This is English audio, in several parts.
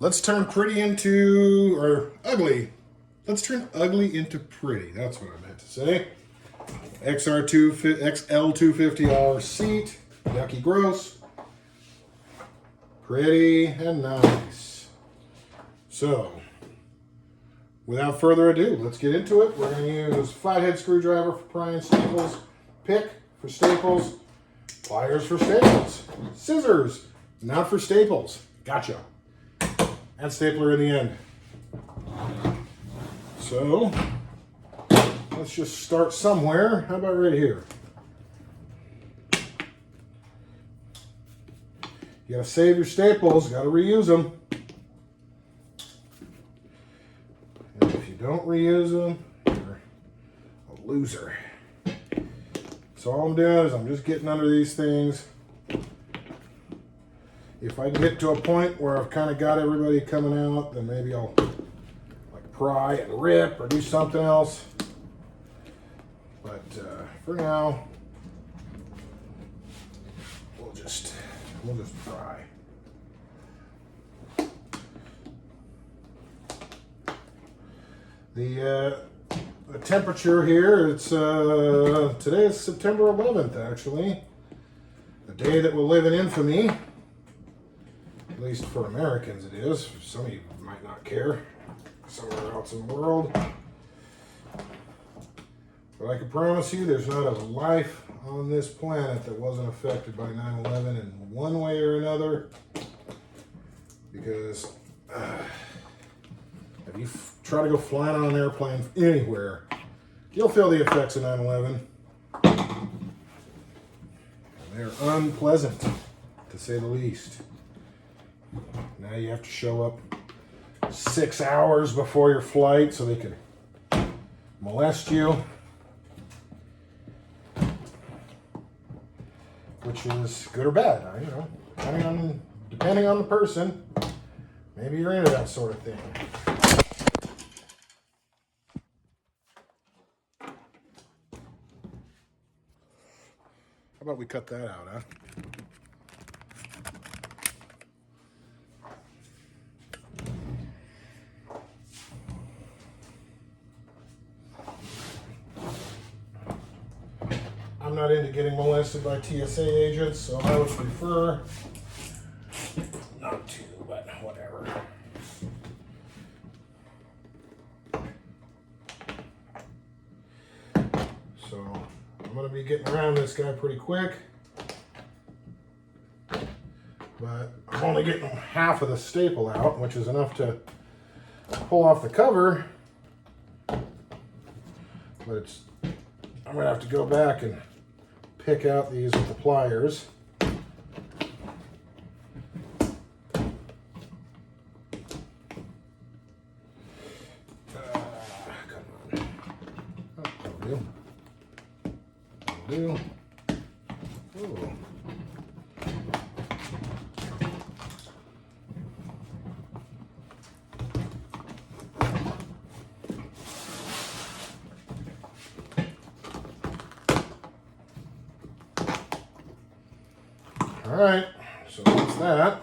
Let's turn pretty into, or ugly. Let's turn ugly into pretty. That's what I meant to say. XL250R seat. Yucky gross. Pretty and nice. So, without further ado, let's get into it. We're going to use flathead screwdriver for prying staples, pick for staples, pliers for staples, scissors, not for staples. Gotcha. And stapler in the end. So, let's just start somewhere. How about right here? You gotta save your staples, gotta reuse them. And if you don't reuse them, you're a loser. So all I'm doing is I'm just getting under these things. If I can get to a point where I've kind of got everybody coming out, then maybe I'll like pry and rip or do something else. But for now, we'll just pry. The temperature here, it's today is September 11th actually, the day that will live in infamy. At least for Americans it is. For some of you might not care somewhere else in the world. But I can promise you there's not a life on this planet that wasn't affected by 9/11 in one way or another. Because if you try to go flying on an airplane anywhere, you'll feel the effects of 9/11. And they're unpleasant, to say the least. Now you have to show up 6 hours before your flight so they can molest you. Which is good or bad, you know, depending on the person. Maybe you're into that sort of thing. How about we cut that out, huh? I'm not into getting molested by TSA agents, so I would prefer not to, but whatever. So I'm going to be getting around this guy pretty quick, but I'm only getting half of the staple out, which is enough to pull off the cover, but I'm going to have to go back and pick out these with the pliers. Come on. Oh, that'll do. That'll do. Ooh. All right, so that's that.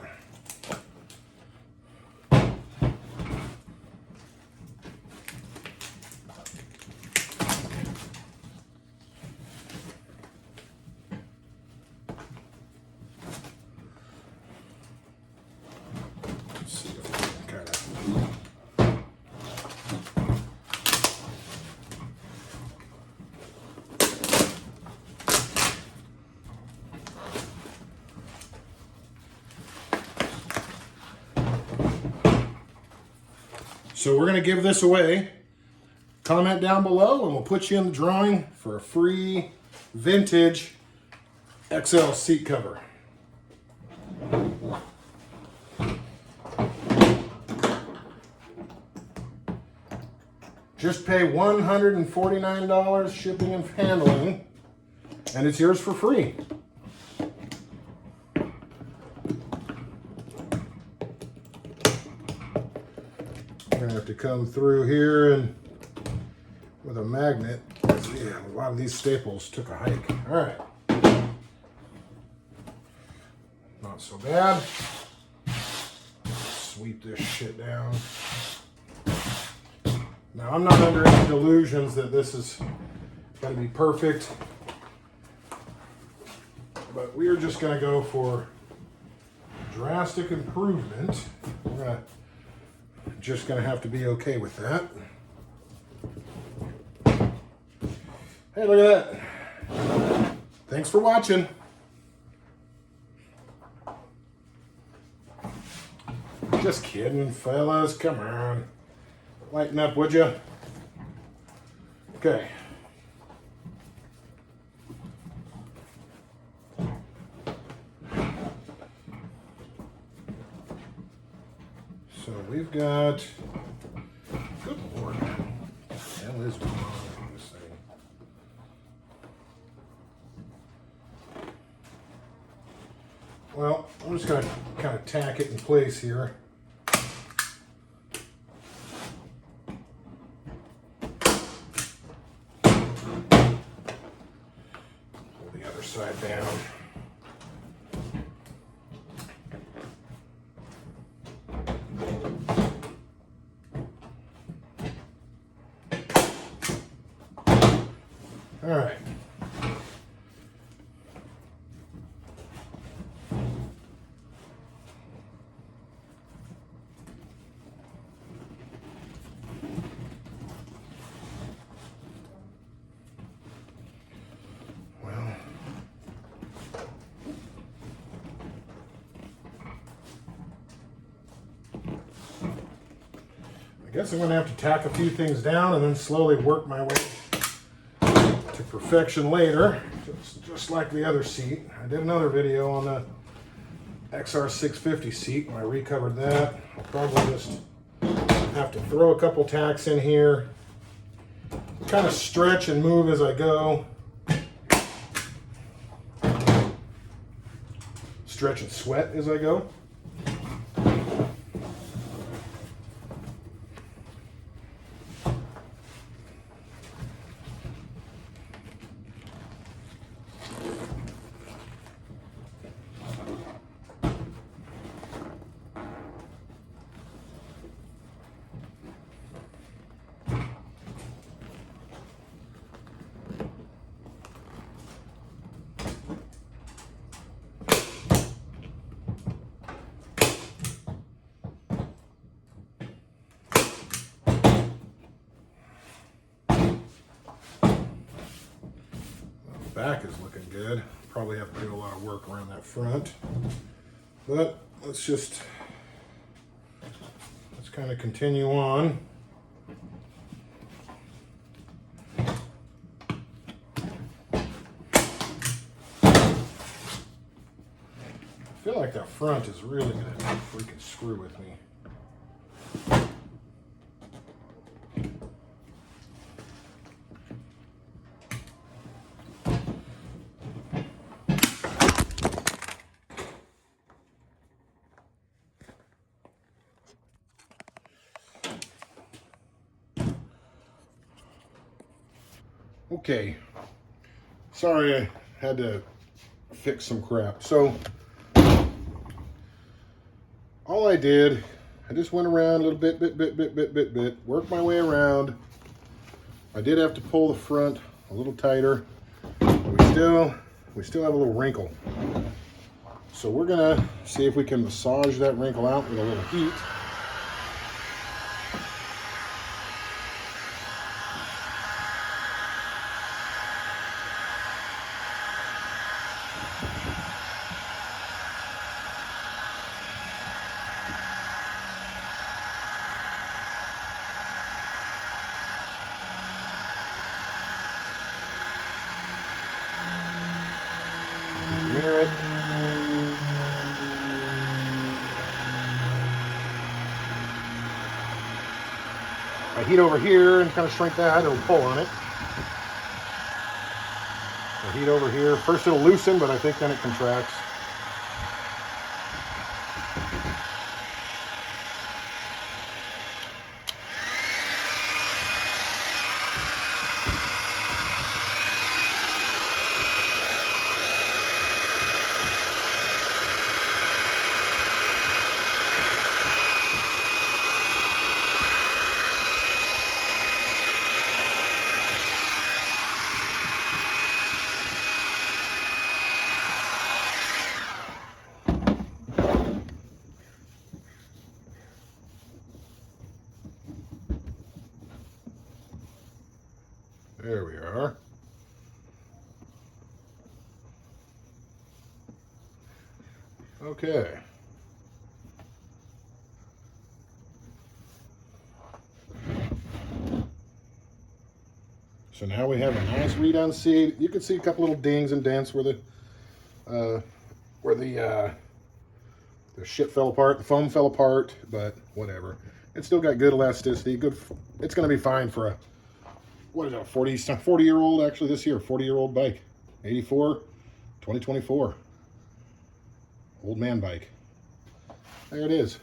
Let's see if we can kind of. So we're going to give this away. Comment down below and we'll put you in the drawing for a free vintage XL seat cover. Just pay $149 shipping and handling and it's yours for free. We're going to have to come through here and with a magnet. Yeah, a lot of these staples took a hike. All right. Not so bad. sweep this shit down. Now, I'm not under any delusions that this is going to be perfect, but we are just going to go for drastic improvement. We're just going to have to be okay with that. Hey, look at that. Thanks for watching. Just kidding, fellas. Come on. Lighten up, would you? Okay. So we've got, good Lord, what the hell is wrong with this thing? Well, I'm just going to kind of tack it in place here. Pull the other side down. All right. Well, I guess I'm going to have to tack a few things down and then slowly work my way to perfection later, just like the other seat. I did another video on the XR650 seat when I recovered that. I'll probably just have to throw a couple tacks in here, kind of stretch and move as I go. Stretch and sweat as I go. Back is looking good. Probably have to do a lot of work around that front, but let's kind of continue on. I feel like that front is really gonna freaking screw with me. Okay, sorry I had to fix some crap. So all I did, I just went around a little bit, worked my way around. I did have to pull the front a little tighter. We still have a little wrinkle. So we're gonna see if we can massage that wrinkle out with a little heat. Mirror it. I heat over here and kind of shrink that, it'll pull on it. I heat over here. First it'll loosen, but I think then it contracts. There we are. Okay. So now we have a nice redone seat. You can see a couple little dings and dents where the shit fell apart, the foam fell apart, but whatever. It's still got good elasticity. Good. It's going to be fine for a, what is it, a 40-year-old actually this year, 40-year-old bike, 84, 2024, old man bike. There it is.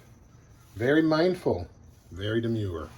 Very mindful, very demure.